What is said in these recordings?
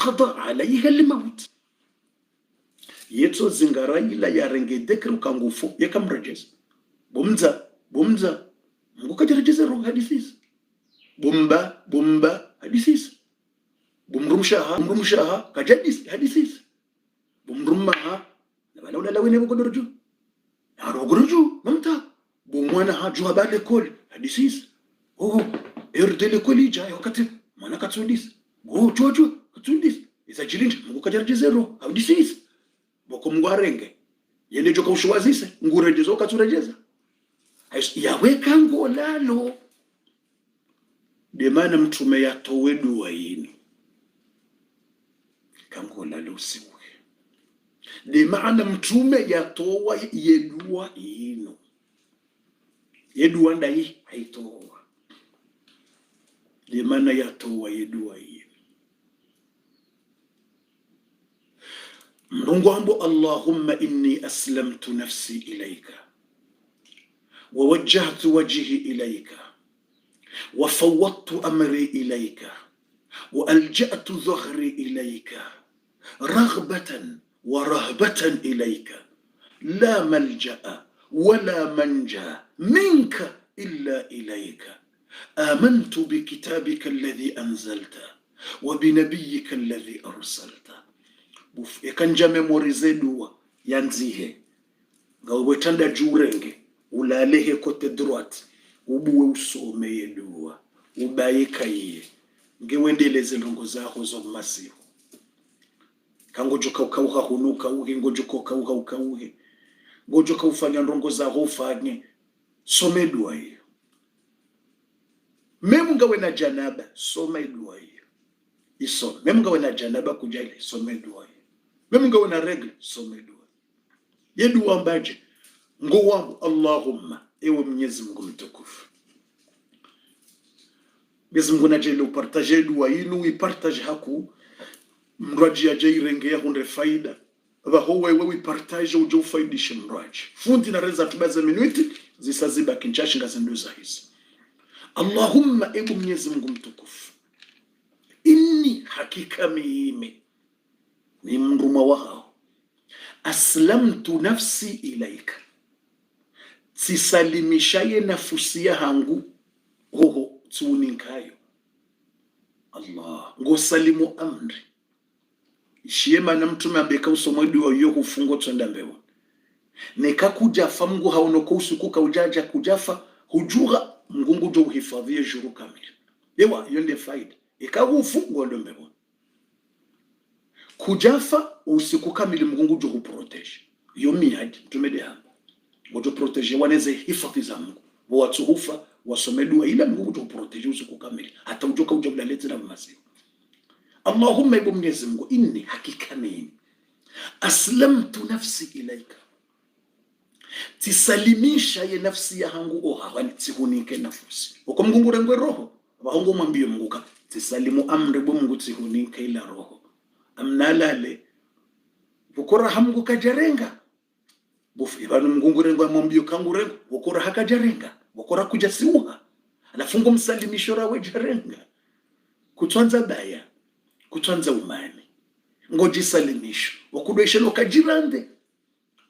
qada alayha al-maut yeto zingara ila yarenge dekru kangufu yakamrejeza bomza mungu kajarejeza roho hadithis bomba hadithis bumrumshaha kajadis hadithis bumrummaha wala lawene bugorju arogorju mamta bumwana haju habale kol hadithis erdele kolija wakati mwana katsudis jojo katsudis isa jilinja mungu kajarejeza roho hadithis boko mgwarenge yele joka ushwazise ngurejezo katurejeza yaweka ngolalo demana mtume yatowe dua yini kangolalo siwe demana mtume yatowa yedua yino yedua ndai haitowa demana yatowa yedua yino Mungu Allahumma inni aslamtu nafsi ilayka wa wajjahtu wajhi ilayka wa fawwadtu amri ilayka wa alja'tu dhahri ilayka raghbatan wa rahbatan ilayka la malja'a wa la manja minka illa ilayka amantu bi kitabika alladhi anzalta wa bi nabiyyika alladhi arsalta ekanja memorize dua yanzihe ngawetanda jurenge ulalehe kote droite ubuwe usomeye dua ubayika iye ngewendeleze ndongo zaho zo masiho kangojoka ukauha hunuka uhe ngojoka ukauha ukauhe ngojoka ufanya ndongo zaho ufanye some dua hiyo memu ngawe na janaba some dua hiyo isome memu ngawe na janaba kujali some dua hiyo memu ngawe na regle some dua ye dua ambaje ngo wangu Allahumma ewe Mwenyezi Mungu mtukufu Mwenyezi Mungu najele upartage dua yinu ipartage haku mraji ajairenge ya hunde faida vaho wewe ipartage uje ufaidishe mraji fundi na reza tubaza minuti zisaziba kinchashi ngazinduza hizi Allahumma ewe Mwenyezi Mungu mtukufu inni hakika mimi ni mruma wao aslamtu nafsi ilaika sisalimishaye nafsi yangu roho tuninkayo Allah ngosalimu amri ishiyema na mtume ambeka usomwedi wa yo kufungo twenda mbewa nekakuja famgu haonoko usukuka ujaja kujafa hujura mgungu jo uhifadhie juru kamili yewa yonde faida ikagu ufungo ndo mbewa kujafa usiku kamili mgungu jo huprotege yo miadi mtume hapa ngojo protege waneze hifadhi za Mungu watu hufa wasome dua ila Mungu jo protege usiku kamili hata ujoka ujabla leti na masiyo Allahumma ibu Mwenyezi Mungu inni hakika mimi aslamtu nafsi ilaika tisalimisha ye nafsi yangu oha tihunike nafsi uko Mungu rengwe roho bahongo mwambie Mungu ka tisalimu amri bu Mungu tihunike ila roho amnalale bukora hamungu kajarenga bufi banu Mungu rengwa mwambie kangu rengo bukora hakajarenga bukora kujasiuha alafungo msalimisho rawe jarenga kutwanza baya kutwanza umani ngoji salimisho wakudwesha lokajirande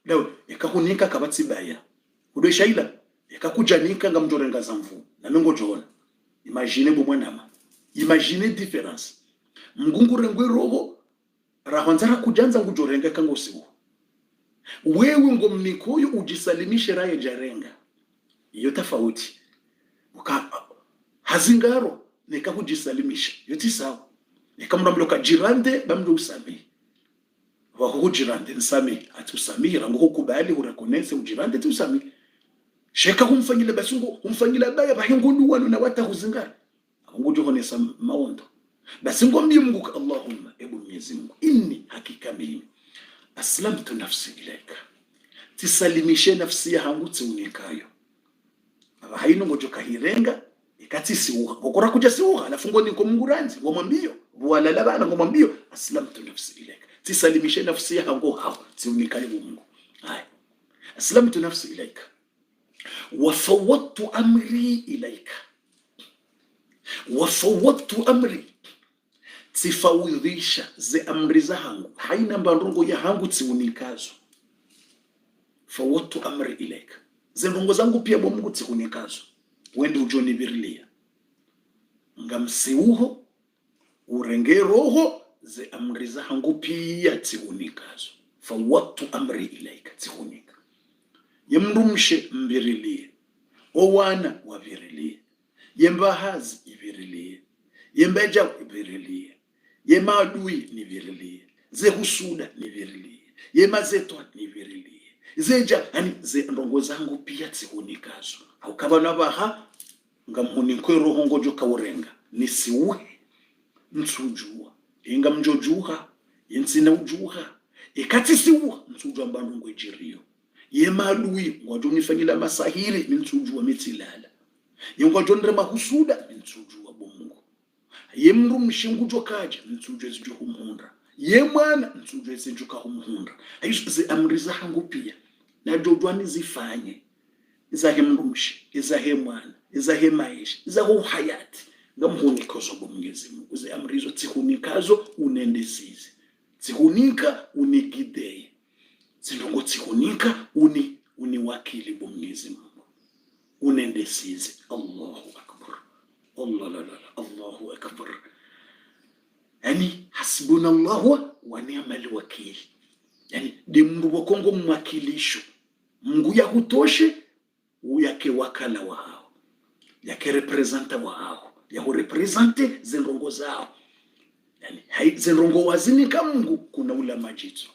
dawe ekahunika kabatsi baya kudwesha ila ekakujanika ngamjorenga zamvu na mengo jona imagine bomwanama imagine difference Mungu rengwe roho rahonzara kujanza ngujorenga kangosiwo wewe ngomnikoyo ujisalimishe raye jarenga iyo tofauti hazingaro nekakujisalimisha yoti sawa nekamramloka jirande bamdo usami waho jirande nsami atusamira ngo kubali urekonese ujirande tusami sheka kumfanyile basungu kumfanyila baya bahingundu wanu na wata huzingara ngojo honesa maondo basi ngombi Mungu Allahumma ebu Mwenyezi Mungu inni hakika mimi aslamtu nafsi ilaika tisalimishe nafsi yangu tsunikayo haino ngojo kahirenga ikati siuha ukora kuja siuha alafungo niko munguranzi ngomwambio wala labana ngomwambio aslamtu nafsi ilaika tisalimishe nafsi yangu hao tsunikayo Mungu hai aslamtu nafsi ilaika wa fawwadtu amri ilaika wa fawwadtu amri tifawidhisha ze amri za hangu haina mbandungu ya hangu tiunikazo fawatu amri ilaika ze ndungu zangu pia bo Mungu tiunikazo wende ujoni birilia ngamsiuho urenge roho ze amri za hangu pia tiunikazo fawatu amri ilaika tiunika yemrumshe mbirilie owana wabirilie yembahazi ibirilie yembeja ibirilie yemadui nibirilie ze husuda nibirilie yemazetwa nibirilie zeja yani ze ndongo zangu pia tiunikazo au kabana baha ngamhunikwe roho ngojo kaurenga nisiuhe nsujua inga mjojuha yensina ujuha ikati siwa nsujua mbandungu ejiriyo yemadui ngojo nifanyila masahiri nsujua mitilala yengojo ndrema husuda nsujua bomungu yemru mshingujo kaja nsujua zijo humhundra yemwana nsujua zijo humhundra ayizo ze amri za hangu pia na jojwani zifanye izahe mrumshi izahe mwana izahe maisha izahe uhayati ngamhunikozo bomngezi Mungu ze amrizo tihunikazo unendesize tihunika unigideye zindongo tihunika uniwakili bomngezi Mungu unendesize. Allahu akbar, Allahu akbar. Yani hasbunallahu wa ni'mal wakil, yani de Mungu wakongo mwakilisho Mungu ya hutoshe uyake wakala wao yake representa wao ya hurepresente zendongo zao, yani zendongo wazini ka Mungu kuna ula majito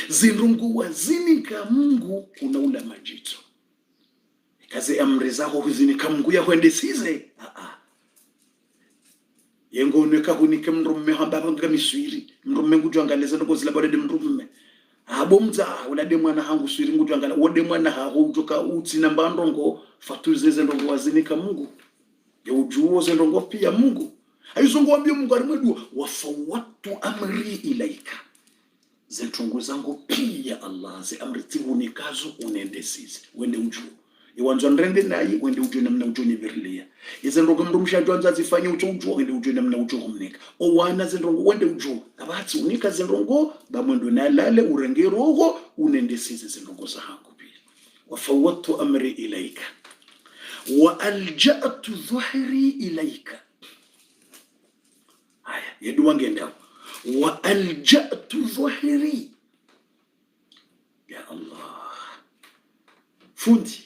zendongo wazini ka Mungu kuna ula majito kaze amri zao huzini ka Mungu ya huendesize yengoneka hunike mrumme hamba ngamiswiri mrumme ngujwangaleza ndokozila bade mrumme abomza ulade mwana hangu swiri ngujwangala wode mwana haho utoka uti na mbandongo fatuzeze ndongo wazinika Mungu ya ujuo ze ndongo pia Mungu ayizongo ambie Mungu arimwedu wafawatu amri ilaika zentungu zangu pia Allah ze amri tihunikazo unendesize wende ujuo iwanzo ndrende nayi wende ujue namna ujue nibirlia izendogo mrumsha jwanza zifanye ujue wende ujue namna ujue humnika owana zendongo wende ujue abati unika zendongo bamwendo nalale urenge roho unendesize zendongo za hangu pia wafawatu amri ilaika wa alja'tu dhuhri ilaika. Haya yedu wangenda wa alja'tu dhuhri ya Allah fundi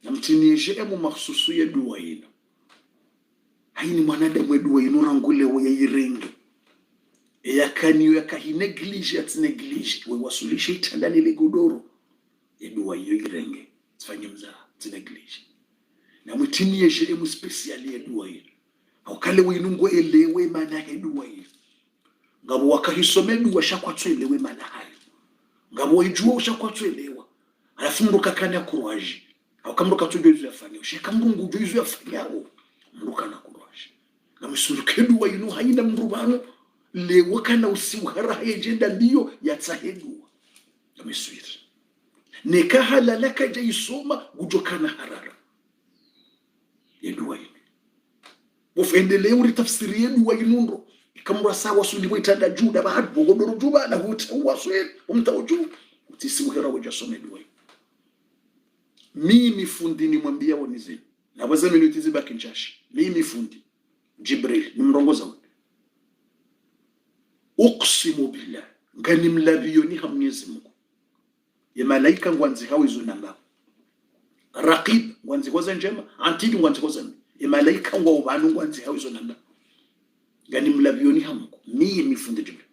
na mtinishe emu maksusu ya dua ino haini mwanadamu ya dua ino rangule wa ya irenge ya kaniyo ya kahi neglige ati neglige we wasulishe itandani le godoro ya dua iyo irenge tifanye mza ati neglige na mtinishe emu speciali ya dua ino haukale wa inungo elewe mana ya dua ino ngabo wakahisome dua shakwa tuelewe mana hayo ngabo wajua ushakwa tuelewa alafu mruka kanya kuruaji au kamruka tujuizu yafanya sheka Mungu juizu yafanyao mruka na kurwashi na msurukedu wa inu haina mrubano lewa kana usiuhara hajenda ndiyo yatsahedu ya misuiri nekahala laka jaisoma gujokana harara yedu wa inu wafendele uri tafsiri yedu wa inundo ikamura sawa suliwa itada juda bahadu bogodoro juba na hutewa sueli umtauju utisiuhara wajasome yedu wa inu. Mimi fundi ni mwambia wonizeni na waza minuti zibaki nchashi mimi fundi Jibril ni mrongoza wone uqsimu billah ngani mlabiyoni ha Mwenyezi Mungu ya malaika ngwanzi hawo izunanga raqib ngwanzi koza njema antidi ngwanzi koza ya malaika ngwa ubanu ngwanzi hawo izunanga ngani mlabiyoni ha Mungu mimi fundi Jibril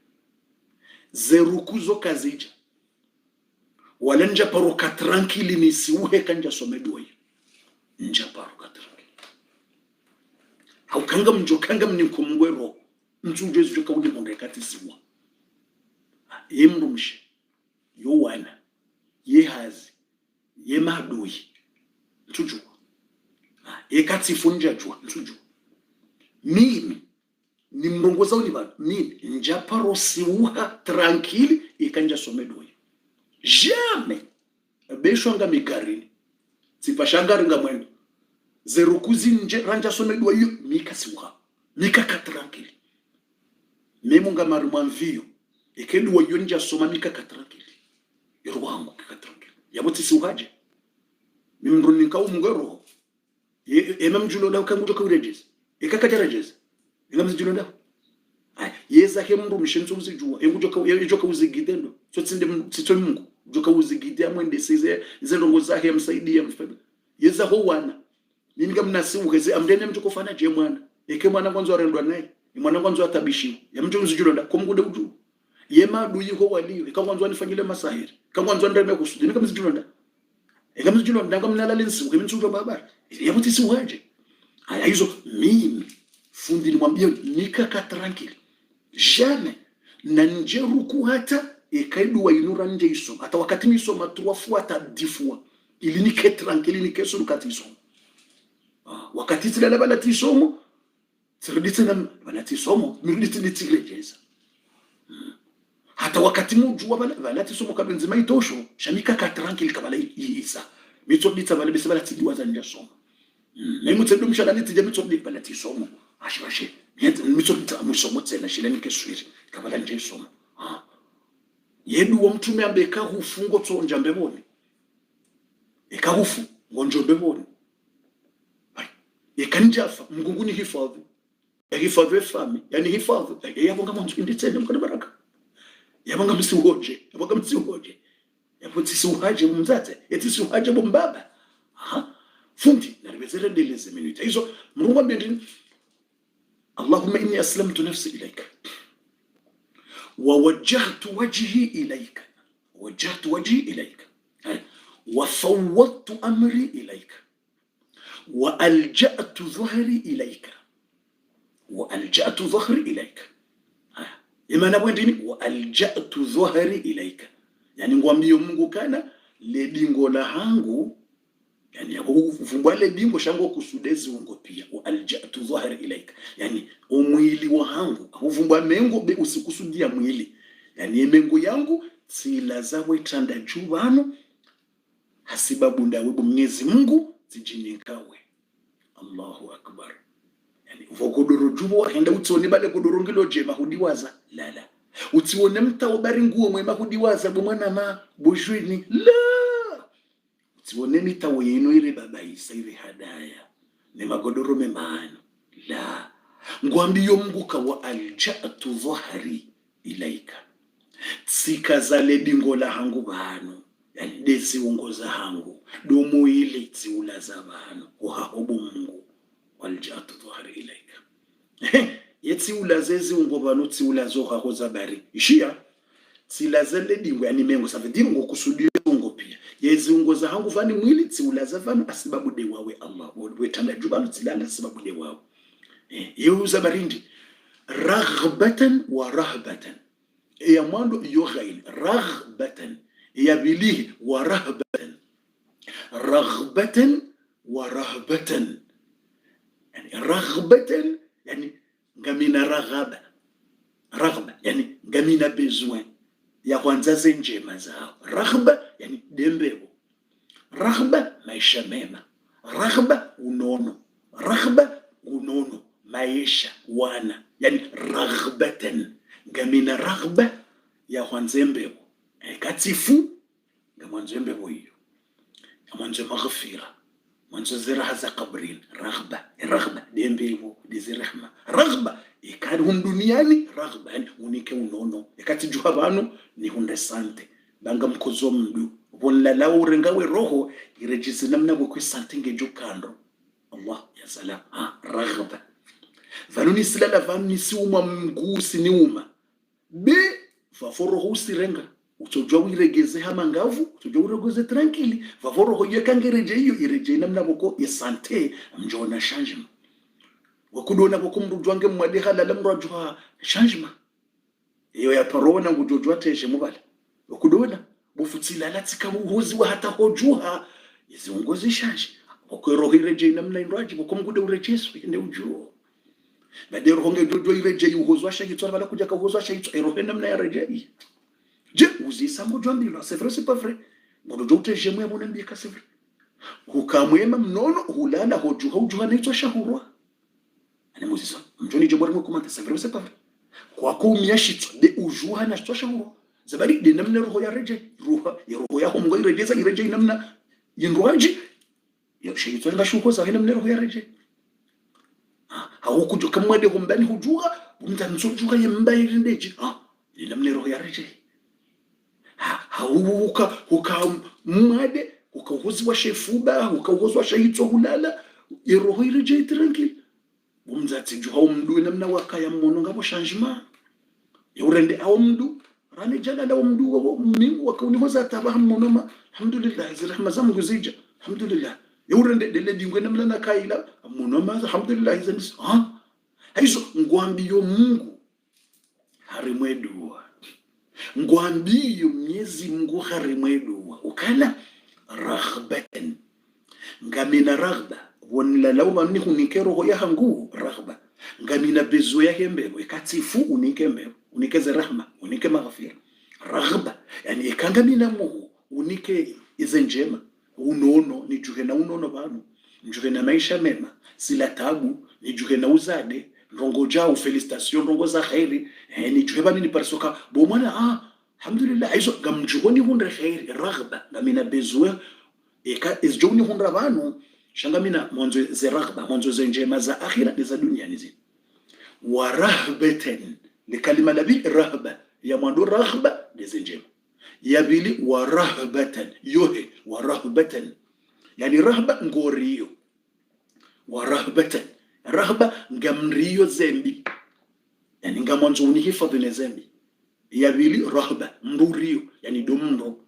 zerukuzo kazija wala nja paruka tranquili ni siuhe kanja somedwa hiyo nja paruka tranquili haukanga mjokanga mnikumngwero mtuje zuka uli mundekati siwa yemrumshe yo wana ye hazi ye madui mtujua yekati funja jua mtujua mimi ni mrongoza uli bana mimi nja paro siuha tranquili ikanja somedwa hiyo jamais beshwanga migarini sipashangari nga mwendo zerukuzi nje ranja somedwa hiyo mikasiwa mikaka tranquille memu ngamari mwanvio ekeli wayonja soma mikaka tranquille irwangu mikaka tranquille yaboti siuhaje mimrunika umngero emamjulo la kangu joka urejeza ekaka jarejeza ngamzijulo la yeza ke mndu mshenzo uzijua engujoka uzigidendo so tsinde tsitso mungu joka uzigide amwende size zendongo zahe msaidia mfebe yeza ho wana nini ngamnasi ukeze amndene mjoko fana je mwana eke mwana kwanza arendwa naye mwana kwanza atabishiwa yamjo uzijulo la komgude uju yema duyi ho waliyo ekwanza nifanyile masahiri kwanza ndeme kusudi nikamzijulo la ekamzijulo ndangamnala lensi ukemtsuka baba yabuti siwaje aya hizo mimi fundi nimwambie nikaka tranquille jamais na njeruku hata ekaidu wa inura nje isoma hata wakati nisoma 3 fois hata 10 fois ili nike tranquille nike suru kati isoma wakati tila bala tisomo tsiriditse bala tisomo miriditse litirejeza hata wakati mujua bala tisomo kabenzima itosho shamika ka tranquille kabala isa mitsobitsa bala bese bala tidiwa za ndasoma nemutsedu mshalani tije mitsobitsa bala tisomo ashibashe mitsobitsa musomo tsena shilani keswiri kabala nje isomo yedu wa mtume ambeka hufungo tsonja mbeboni ekahufu ngonjo mbeboni yekanjafa mngunguni hifadhi hifadhi fami yani hifadhi yabonga mwanzo inditsene mkana baraka yabonga msihoje yabo tisiuhaje mumzate yetisiuhaje bombaba fundi nalibezele ndeleze minuta hizo mrungu mbendini Allahumma inni aslamtu nafsi ilayka wa wajjahtu wajhi ilayka wa fawwadtu amri ilayka wa alja'tu dhahri ilayka imana bwendini wa alja'tu dhahri ilayka yani ngwambie Mungu kana le dingo la hangu yani yakuvumbwa le dingo shango kusudezi ungo pia wa alja'tu dhahri ilayka yani umwili wa hangu akuvumbwa mengo be usikusudia mwili yani mengo yangu sila zawe tanda jubano hasibabu ndawe Mwenyezi Mungu zijinikawe Allahu akbar yani vokodoro jubo henda utsoni bale kodoro ngilo jema hudiwaza la utsione mtawo bari nguo mwema hudiwaza bomwana ma bojwini la utsione mitawo yeno ire baba isa ire hadaya ne magodoro memano la ngwambiyo Mungu ka wa alja'tu dhahri ilaika tsikazale dingo la hangu bano yani dezi ungoza hangu domo ile tsiula za bano uhahobo Mungu walja'tu dhahri ilaika yetsiula zezi ungobano tsiula zo hahoza bari ishia tsilazele dingo yani mengo save dingo kusudio ungo pia yezi ungoza hangu vani mwili tsiula za vano asibabu de wawe Allah wetana jubalo tsilala asibabu de wawe yuza barindi raghbatan wa rahbatan ya mwando yoghail raghbatan ya bilihi wa rahbatan yani raghbatan yani ngamina raghba yani ngamina besoin ya kwanza zenjema zao raghba yani dembebo raghba maisha mema raghba unono maisha wana yani raghbatan ngamina raghba ya kwanzembebo katifu ngamwanzembebo hiyo ngamwanze maghfira mwanzo ziraha za kabrin raghba dembebo dizirahma raghba ikadi hum duniani raghba yani unike unono ikati juha bano ni hunde sante banga mkozo mdu wala lawo rengawe roho irejisi namna bokwe sante ngejukando Allah ya salam raghba vanuni silala vanuni siuma mgusi niuma be vaforo usirenga utojwa wiregeze hamangavu utojwa wiregeze tranquille vaforo yekangereje hiyo ireje namna boko ya sante mjona changement wakudona boko mrujwange mwade halala mrujwa changement iyo ya parona ngujojwa teje mubala wakudona bufutila latika uhozi wa hata hojuha iziongozi change boko ireje namna inraji boko mgude urejesu ende ujuo badero honge jojo ireje uhozwa shagitwa bala kuja ka uhozwa shagitwa erohe namna ya reje je uzisa mujambilo c'est vrai c'est pas vrai ngodo jote jemwe abona mbika c'est vrai hukamwema mnono hulala hojuha naitwa shahurwa Ani muzisa mjoni jobori mwe komante c'est vrai c'est pas vrai kwa kumyashitwa de ujuha na shitwa shawo zabari de namna roho ya reje roho ya homgo irejeza ireje namna yinroaji ya shitwa ngashuko za namna roho ya reje haukujo kamwade hombani hujuha mtanzujuha yembaye ndeje ni namna roho ya reje hauka mwade ukawozwa shefuba ukawozwa shahitso hulala iroho ireje tranquille umzatsi juha umdu namna wakaya mmono ngabo changement yorende awumdu rane jala da umdu wo mingu wakunihoza tabaha mmono ma alhamdulillah zirahma zamu zija alhamdulillah yorende de ledingwe namna nakaila mmono ma alhamdulillah zanis aizo ngwambiyo Mungu harimwedua ngwambiyo Mwenyezi Mungu harimwedua ukala raghbatan ngamina raghba wonla lauma mnihu nikero ya hangu raghba ngamina bezo ya hembebo ikatifu unikembe unikeze rahma unike maghfira raghba yani ikangamina muhu unike izenjema unono nijuhe na unono banu nijuhe na maisha mema sila tabu nijuhe na uzade rongo jao felicitation rongo za khairi nijuhe bani ni parsoka bo mwana alhamdulillah aizo gamjuhoni hundre khairi raghba ngamina bezo izjoni hundra banu shangamina mwanzo ze raghba mwanzo ze njema za akhira ni za dunia nizi wa rahbatan ni kalima labi rahba ya mwanzo raghba ni ze njema ya bili wa rahbatan yohe wa rahbatan yani rahba ngoriyo wa rahbatan rahba ngamriyo zembi yani ngamanzo unihifadhi ne zembi ya bili rahba mburiyo yani domndo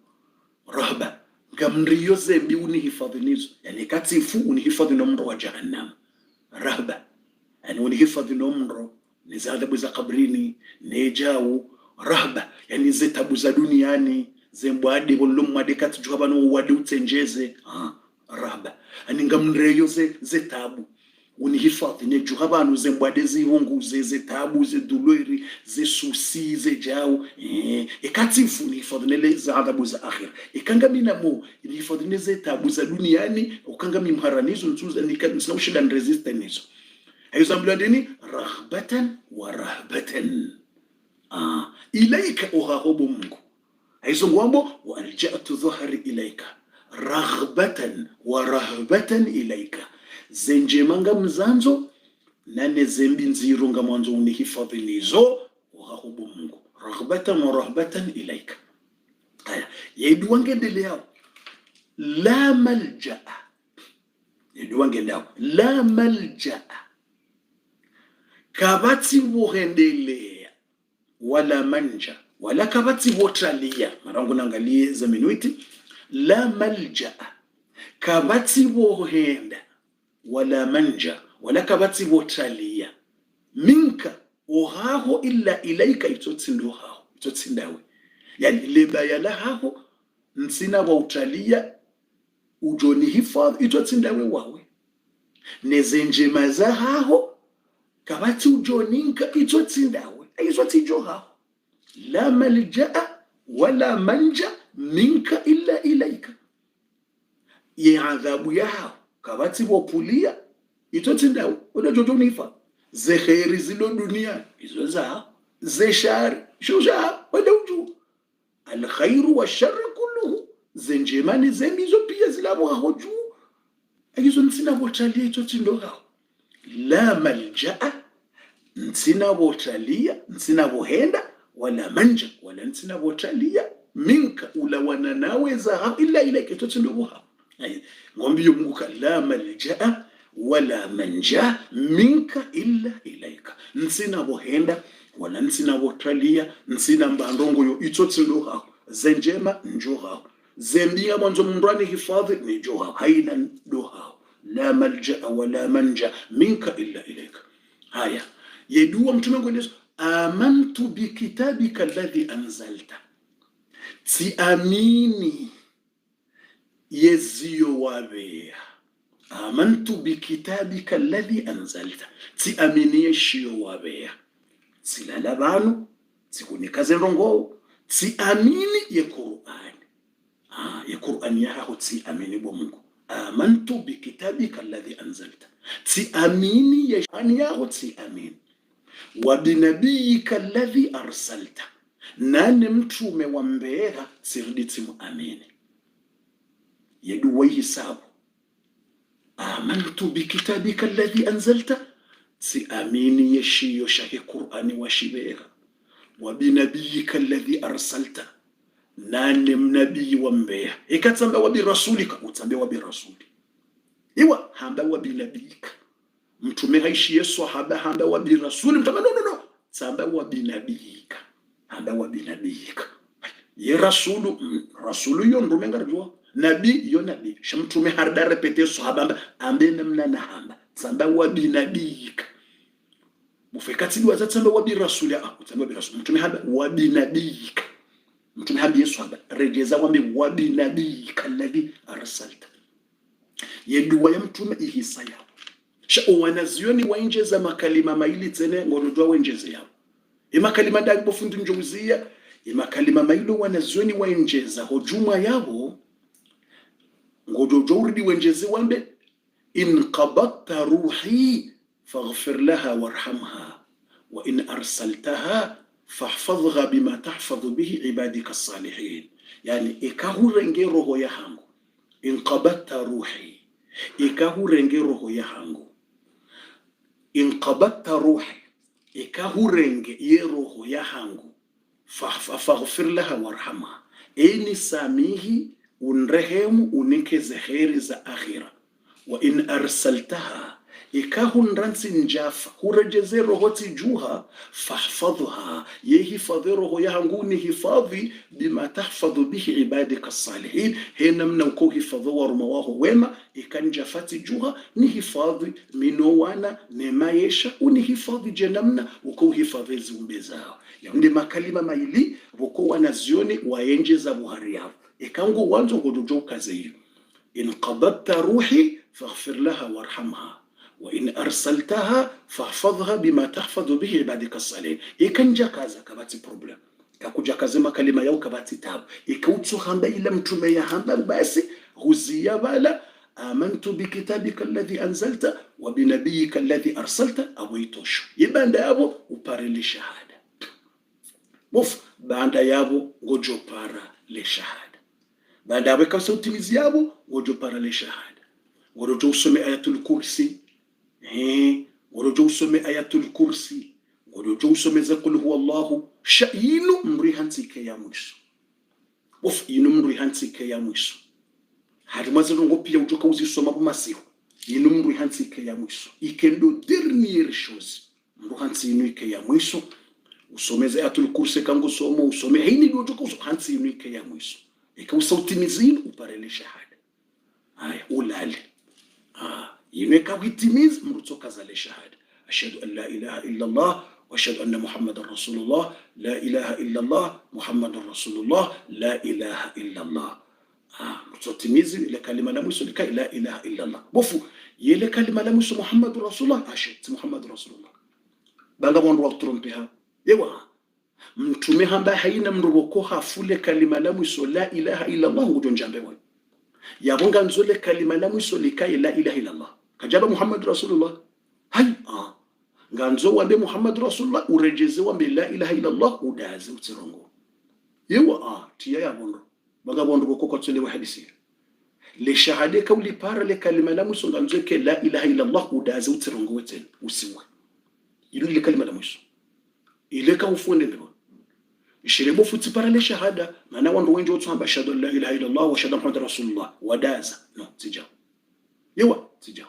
rahba gamriyo zembi unihifadhi nizo yani katifu unihifadhi nomro wa jahannam rahba yani unihifadhi nomro ni za adhabu za kabrini nejau rahba yani zetabu za duniani zembwade bolumade katjuha bano wade utsenjeze rahba yani ngamreyo zetabu unihifadhi nejuha bano zembwade zihungu zetabu zedulweri zesusi zejau ikatifu unihifadhi nele za adhabu za akhira ikangamina mo unihifadhi nele zetabu za duniani ukangami mharanizo ntuza nikana ushida resistance nizo ayuzambula ndini raghbatan wa rahbatan ilaika uhahobu Mungu ayizongwambo wa alja'tu dhahri ilaika raghbatan wa rahbatan ilaika zenjemanga mzanzo nane zembi nziro nga mwanzo unihifadhi nizo uhahobu Mungu raghbatan wa rahbatan ilaika haya yeduwangendelea la malja'a yeduwangendelea la malja'a kabati buhendelea wala manja wala kabati botralia marangu nangalie za minuiti la malja kabati bohenda wala manja wala kabati botralia minka uhaho illa ilaika itotsindohaho itotsindawe yani lebaya lahaho nsina botralia ujoni hifadhi itotsindawe wawe nezenjema zahaho kabati ujoninka itotsindawe aizotijohaho la malja wala manja minka illa ilaika ye adhabu yao kabati bopulia itotsindawe odajotonifa ze khairi zilo dunia izo za ze shari shusha wadauju al khairu wa sharri kulluhu zenjemani zemizo pia zilabo hoju aizo nsina botalia itotsindohaho la malja nsina botalia nsina bohenda wala manja wala nsina botalia minka ulawana nawe za illa ilaika itotsindoha ngombiyo Mungu la malja wala manja minka illa ilaika nsina bohenda wala nsina botalia nsina mbandongo yo itotsindoha zenjema njoha zembia mwanzo mndwani hifadhi ni joha haina doha la malja wala manja minka illa ilaika haya yedua mtume ngelezo amantu bikitabika alladhi anzalta ti amini yezio wabea amantu bikitabika alladhi anzalta ti amini yeshio wabea silala banu tikunikaze rongo ti amini ye Qur'an ye Qur'an yaho ti amini bo Mungu amantu bikitabika alladhi anzalta, ti amini ya shani yao ti amini, wa binabiyika alladhi arsalta, nane mtume wa mbera sirdi timu amini. Yedu wai hisabu amantu bikitabika alladhi anzalta, ti amini ya shiyo shahi Qur'ani wa shibera, wa binabiyika alladhi arsalta, nane mnabii wa mbea ikatamba wa birasulika, utambe wa birasuli iwa hamba wa binabiyika, mtume haishi yesu haba hamba wa birasuli, mtume no tamba wa binabiyika, hamba wa binabiyika ye rasulu yo ndume ngarjua nabii yo nabii shamtume harda repete sahaba ambe namna na hamba tamba wa binabiyika mufekati wa tamba wa birasuli tamba wa birasuli, mtume haba wa binabiyika, mtume habi yesu haba rejeza wambi wa binabiyika alladhi arsalta. Yeduwa ya mtume ihisa yao sha wanazioni wainjeza makalima maili tene ngorojwa wenjeze yao makalima ndagbo fundi njuzia makalima mailo wanazioni wainjeza hojuma yao ngojojo uridi wenjeze wambe in qabatta ruhi faghfir laha warhamha wa in arsaltaha fahfadhha bima tahfadhu bihi ibadika as-salihin. Yani ikahurenge roho ya hangu, inqabatta ruhi, ikahurenge roho ya hangu, inqabatta ruhi, ikahurenge ye roho ya hangu, faghfir laha warhamha, eni samihi unrehemu unikeze kheri za akhira, wa in arsaltaha, ikahunransi njafa hurejeze rohoti juha, fahfadhuha, yehifadhi roho ya hangu ni hifadhi bima tahfadhu bihi ibadika salihin, hena mna uko hifadhu wa rumawaho wema, ikanjafati juha ni hifadhi minowana nema yesha, uni hifadhi jenamna uko hifadhi ziumbe zao. Yaunde makalima maili wako wanazioni waenje za buhari yao ikangu wanzo kudujo kaze hiyo, in qabadta ruhi faghfir laha warhamha wa in arsaltaha fahfadhha bima tahfadhu bihi ibadika as-salihin. Ikanja kaza kabati problem kakuja kaze makalima yao kabati tabu ikautso hamba ila mtume ya hamba basi huzia bala amantu bikitabika alladhi anzalta wa binabiyika alladhi arsalta awaitosho ibanda yabo uparele shahada muf banda yabo ngojo para le shahada, banda yabo kasa utimizi yabo ngojo para le shahada, ngojo usome ayatul kursi ngojo usome ayatul kursi, ngojo usome zakul huwa Allahu shayinu mrihansike ya mwisho muf yinu mrihansike ya mwisho hadi mazalo ngopia utoka uzisoma kwa masihu yinu mrihansike ya mwisho ikendo dernier chose mruhansi yinu ike ya mwisho usomeze ayatul kursi kangu somo usome hini ndio utoka hansi yinu ike ya mwisho ikausa utimizini uparele shahada haya ulale yineka witimiz mrutoka zale shahada ashhadu an la ilaha illa Allah wa ashhadu anna Muhammadar Rasulullah, la ilaha illa Allah Muhammadur Rasulullah, la ilaha illa Allah. Mrutotimizi ile kalima la mwisho lika la ilaha illa Allah bofu yele kalima la mwisho Muhammadur Rasulullah ashhadu Muhammadur Rasulullah banga mwandu wa trompeha yewa mtume hamba haina mruboko hafule kalima la mwisho la ilaha illa Allah ngujonjambe wa yabonga nzole kalima la mwisho lika la ilaha illa Allah kajaba Muhammadur Rasulullah hai nganzo wambe Muhammadur Rasulullah urejeze wambe la ilaha illa Allah udaze utirongo yewa tiya ya bondo baga bondo ko tsole wa hadisi le shahade kauli para le kalima la mwisho nganzo ke la ilaha illa Allah udaze utirongo weten usiwe ile kalima la mwisho ile ka ufunde ndo ishirebo futi para le shahada maana wando wenje otsamba shahada la ilaha illa Allah wa shahada Muhammadur Rasulullah wadaza no tija yewa tija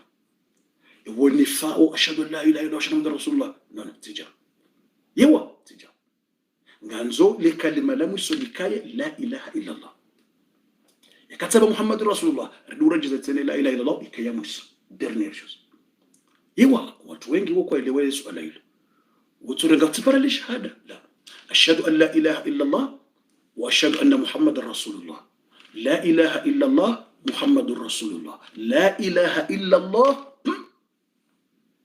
والنفاء أشهد أن لا إله إلا الله وأشهد أن رسول الله لا تجا يوا تجا غانزو لكلمة لا مسلكاية لا إله إلا الله يكتب محمد رسول الله رجزت لا إله إلا الله يكيا مس درنيرشوس يوا watu wengi wako elewa swala hilo uturenga tibara li shahada la ashhadu an la ilaha illa Allah wa ashhadu anna Muhammadar Rasulullah, la ilaha illa Allah Muhammadur Rasulullah, la ilaha illa Allah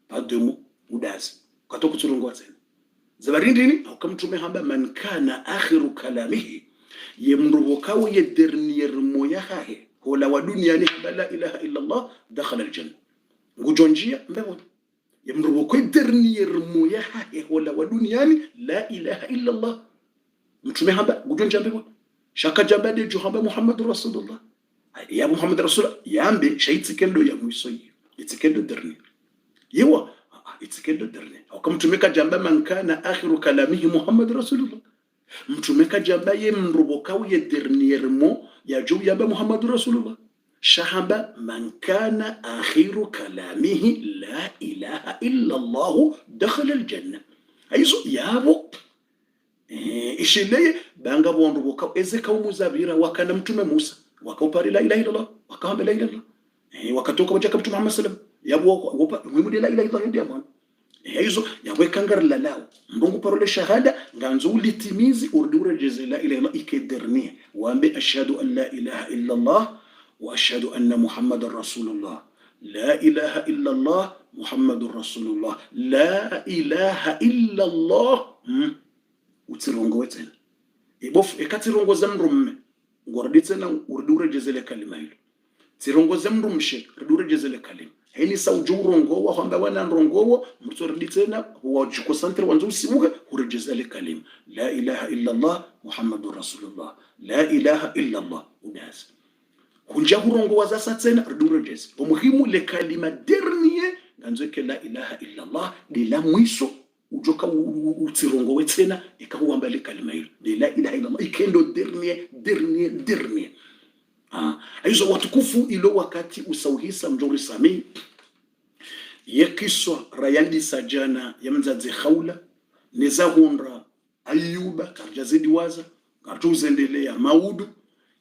ademo udazi katoka turungwa tena zabarindini au kama mtume hamba man kana akhiru kalamihi yemrubokawo ye dernier moya hahe hola wa duniani la ilaha illa Allah dakhala aljanna ngujonjia mbebo yamrubo ko dernier mo ya hola wa duniani la ilaha illa Allah mtume hamba ngujonjia mbebo shaka jambade jo hamba Muhammadur Rasulullah ya Muhammad Rasulullah yambe shaitikendo ya mwisoyi itikendo dernier yewa itikendo dernier akamtumeka jamba man kana akhiru kalamihi Muhammad Rasulullah mtumeka jamba ye mrubo kawiye dernier mo ya juu yamba Muhammad Rasulullah shahaba man kana akhiru kalamihi la ilaha illa Allah dakhala aljanna aizo yabo ishileye banga bonrubo ka ezeka umuzabira wakana mtume Musa wakaupari la ilaha illa Allah wakahamba la ilaha illa Allah wakatoka wajaka mtume Muhammad sallam yabo wopa mwimude la ilaha illa Allah ndiamana hizo yaweka la lao mbongo parole shahada nganzo ulitimizi urdure jeze la ilaha illa ikedernia waambe ashhadu an la ilaha illa Allah wa ashhadu anna Muhammadar Rasulullah la ilaha illa Allah Muhammadur Rasulullah la ilaha illa Allah utirongo wetena ibof ekatirongo zamrumme ngorditena urdure jeze la kalima hilo tirongo zamrumshe urdure jeze la kalima heni saujurongo wa kwamba wana rongowo mtordi tena wajikosantre wanzo usibuke urejeza le kalim la ilaha illa Allah Muhammadur Rasulullah la ilaha illa Allah unas kunja kurongo wazasa tena urejeza umuhimu le kalima dernier nganzo ke la ilaha illa Allah de la mwiso ujoka utirongo wetena ikahuamba le kalima hilo de la ilaha illa Allah ikendo dernier aizo watukufu ilo wakati usauhisa mjori sami yekiswa rayandi sajana yamzaze khawla neza honra ayuba karjazidi waza kartuzendelea maudu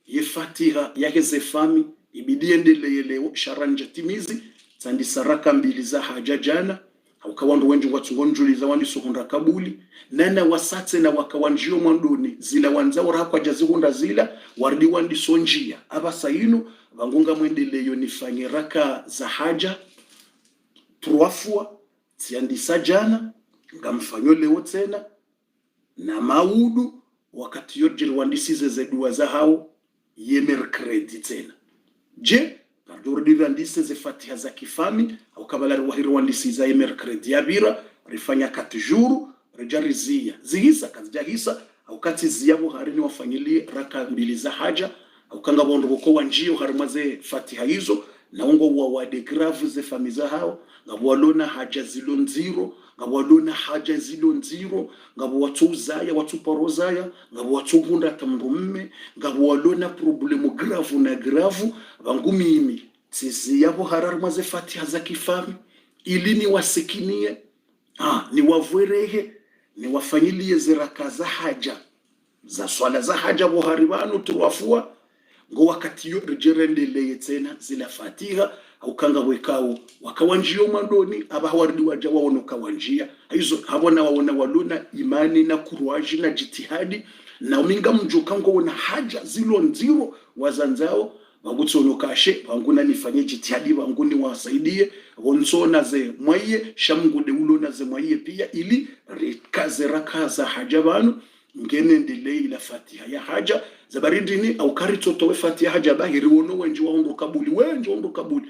yefatiha yaheze fami ibidi endelee leo sharanja timizi tsandi saraka mbili za haja jana ukawandu wenji watungonjuliza wandi suhunda kabuli nana wasatse na wakawanjio mwandoni zila wanzao rakwa jazihunda zila wardi wandi sonjia abasayinu vangunga mwendeleyo nifanye raka za haja truafua tiandisa jana ngamfanyo leo tena na maudu wakati yorjiri wandisize zedua za hao ye mercredi tena je Karduri vandise ze fatiha za kifami au kabalari wahiru wandisiza ye mercredi ya bira rifanya katijuru rejarizia zihisa kazijahisa au kati ziyabu harini wafanyilie raka mbili za haja au kanga bondo boko wanjio harimaze fatiha hizo na ungo wa wadegravu ze famiza hao ngabo walona haja zilo nziro ngabo walona haja zilo nziro ngabo watuzaya watuparozaya ngabo watuhunda tamrumme ngabo walona problemu gravu na gravu vangumimi sisi yabo hararimaze fatiha za kifami ili ni wasikinie ni wavwerehe ni wafanyilie ziraka za haja za swala za haja buharibanu tuwafua ngo wakati yo rejerendele tena zila fatiha au kanga wekao wakawanjio mandoni abahawardi waja waona kawanjia hizo habona waona waluna imani na kuruaji na jitihadi na uminga mjuka ngo na haja zilo nziro wazanzao wagutsonokashe wanguna nifanye jitihadi wanguni wasaidie wonsona ze mwaye shamgude ulona ze mwaye pia ili rekaze rakaza haja banu ngene ndile ila fatiha ya haja zabarindini au karitoto we fatiha haja bahiri wono wenji waondo kabuli wenji waondo kabuli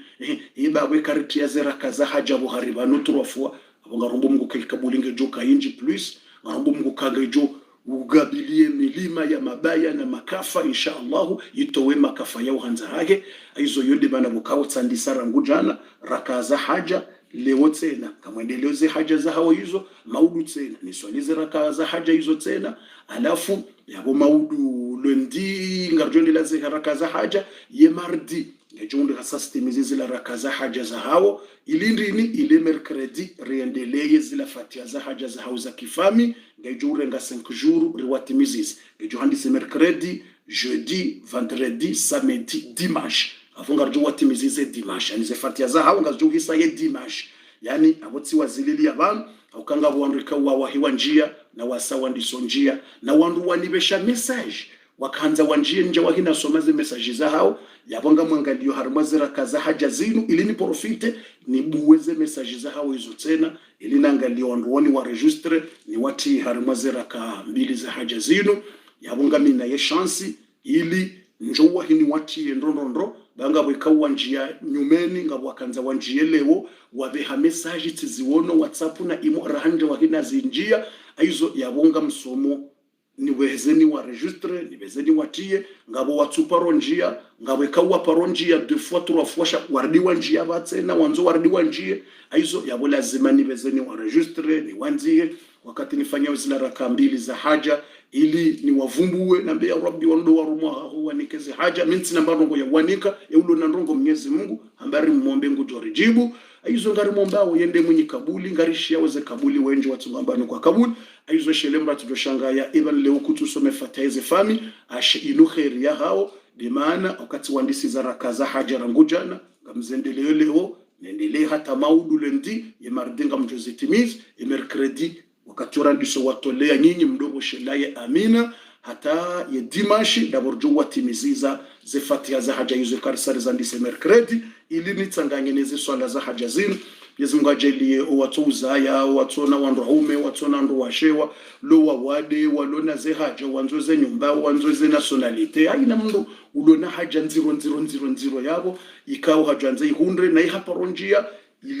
iba we kariti ya zeraka za haja buhariba nuturafua abonga rombo mungu kabuli ngejoka inji plus rombo mungu kagejo ugabilie milima ya mabaya na makafa insha Allah yitowe makafa yao hanza hake hizo yonde bana bukao tsandisara ngujana rakaza haja leo tena kamwendeleze haja za hawa hizo maudu tena niswalize raka za haja hizo tena alafu yabo maudu lundi ngarjonde laze raka za haja ye mardi ngejonde hasastimize zila raka za haja za hawo ilindini ile mercredi riendeleye zila fatia za haja za hawo za kifami ngejure nga 5 jours riwatimizis ngejohandise mercredi jeudi vendredi samedi dimanche afunga rjo watimizize dimanche yani ze fatia za hawo ngajuhisa ye dimanche yani abotsi wazilili abantu ukanga buandika wahiwa njia na wasawa ndiso njia na wandu wanibesha message wakanza wanjie nje wahina somaze message za hao yabonga mwangalio harumazira kaza haja zinu ili ni profite ni buweze message za hao hizo tena ili nangalio wandu wani wa registre ni wati harumazira ka mbili za haja zinu yabonga mina ye chance ili njowa hini watie ndondondro banga bwekawa njia nyumeni ngabo wakanza wanjie leo wabeha message tiziwono WhatsApp na imo rahanje wahina zinjia aizo yabonga msomo niwezeni wa registre niwezeni watie ngabo watsuparo njia ngabo ekawa paro njia 2 fois 3 fois wardiwa njia batsena wanzo wardiwa njia aizo yabo lazima niwezeni wa registre ni wanzie wakati nifanya zile raka mbili za haja ili ni wavumbue na mbea rabbi wando warumwa huwa nikeze haja minti na mbarongo ya wanika ya ulo na ndongo Mwenyezi Mungu ambari muombe ngujorijibu aizo ngari mombao yende mwenye kabuli ngarishi yaweze kabuli wenje watu mbano kwa kabuli aizo shelemba tudoshanga ya even leo kutusome fataize fami ashe inu khairi ya hao de maana wakati wandisi za raka za haja rangujana ngamzendeleo leo nendelee hata maudu lendi ya mardinga mjozitimiz ya merkredi wakati randiso watolea nyinyi mdogo shelaye amina hata ya dimashi daborjo watimiziza zefatiha za haja hizo karisari za ndise merkredi ili nitanganyeneze swala za haja zinu Mwenyezi Mungu ajalie watu uzaya watu na wandu haume watu na wandu washewa lo wawade walona ze haja wanzoze nyumba wanzoze nationalite aina mndo ulona haja 0000 yabo ikao haja nze 100 na ihapa ronjia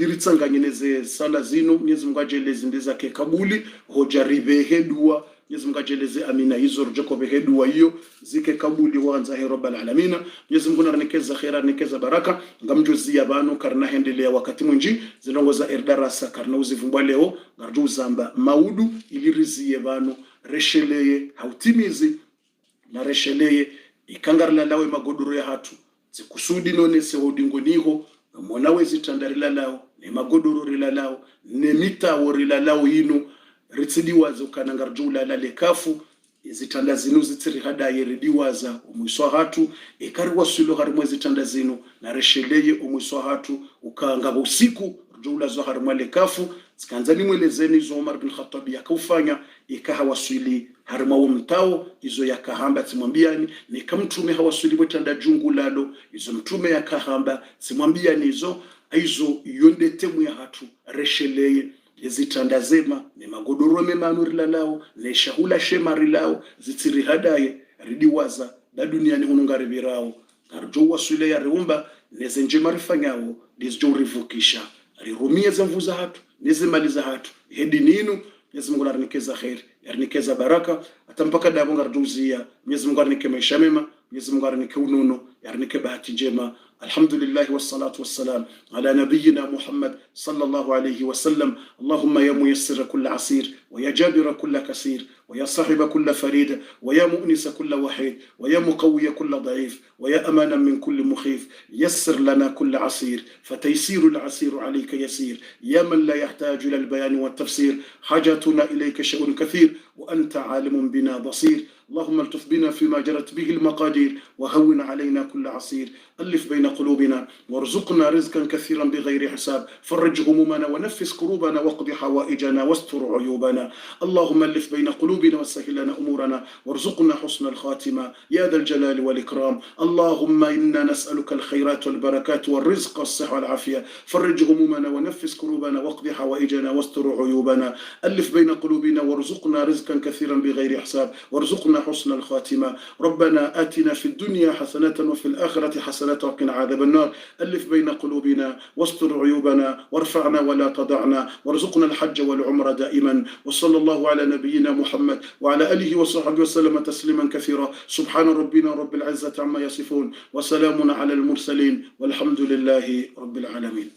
iliritsanganyeze sala zino Mwenyezi Mungu ajalie zindeza ke kabuli hoja ribehe dua Mwenyezi Mungu ajeleze amina hizo rujoko behedua hiyo zike kabuli wanza he rabbal alamin Mwenyezi Mungu nanikeza khaira nikeza baraka ngamjuzia banu karna hendelea wakati mwinji zinongoza erdarasa karna uzivumbwa leo ngarju zamba maudu ilirizie banu resheleye hautimizi na resheleye ikangarla lawe magodoro ya hatu zikusudi none se hodingoniho mwana wezi tandarila lao ne magodoro rila lao ne mita worila lao ino ritsidiwaza ukanangarjula la lekafu zitanda zinu zitsiri hada yeridiwaza umwiswa hatu ekariwa sulo harimwe zitanda zinu na resheleye umwiswa hatu ukangaba usiku rjula zo harimwe lekafu zikanzani mwelezeni zo Umar bin Khattab yakufanya ikahawaswili harimwe umtao izo yakahamba timwambiani nikamtume hawaswili botanda jungu lalo izo mtume yakahamba timwambiani izo aizo yonde temu ya hatu resheleye zitandazema ni magodoro memanurila lao ne shahula shemari lao zitsiri hadaye ridiwaza da duniani hunungaribirao karjo wasule ya reumba nezenje marifanyao dizjo rivukisha rirumie zamvuza hatu nezimaliza hatu hedi ninu Mwenyezi Mungu arnikeza khair arnikeza baraka atampaka dabo ngarjuzia Mwenyezi Mungu arnike maisha mema Mwenyezi Mungu arnike ununo arnike bahati njema الحمد لله والصلاة والسلام على نبينا محمد صلى الله عليه وسلم اللهم يا ميسر كل عسير ويا جابر كل كسير ويا صاحب كل فريد ويا مؤنس كل وحيد ويا مقوي كل ضعيف ويا أمانا من كل مخيف يسر لنا كل عسير فتيسير العسير عليك يسير يا من لا يحتاج إلى البيان والتفسير حاجتنا إليك شيء كثير وأنت عالم بنا بصير اللهم التف بنا فيما جرت به المقادير وهون علينا كل عسير ألف بين قلوبنا وارزقنا رزقا كثيرا بغير حساب فرج همومنا ونفس كروبنا واقض حوائجنا واستر عيوبنا اللهم ألف بين قلوبنا وسهل لنا أمورنا وارزقنا حسن الخاتمة يا ذا الجلال والإكرام اللهم إنا نسألك الخيرات والبركات والرزق والصحة والعافية فرج همومنا ونفس كروبنا واقض حوائجنا واستر عيوبنا ألف بين قلوبنا وارزقنا رزقا كثيرا بغير حساب وارزقنا حسن الخاتمة ربنا آتنا في الدنيا حسنة وفي الآخرة حسنة وقنا عذاب النار ألف بين قلوبنا واستر عيوبنا وارفعنا ولا تضعنا وارزقنا الحج والعمر دائما وصلى الله على نبينا محمد وعلى آله وصحبه وسلم تسليما كثيرا سبحان ربنا رب العزة عما يصفون وسلام على المرسلين والحمد لله رب العالمين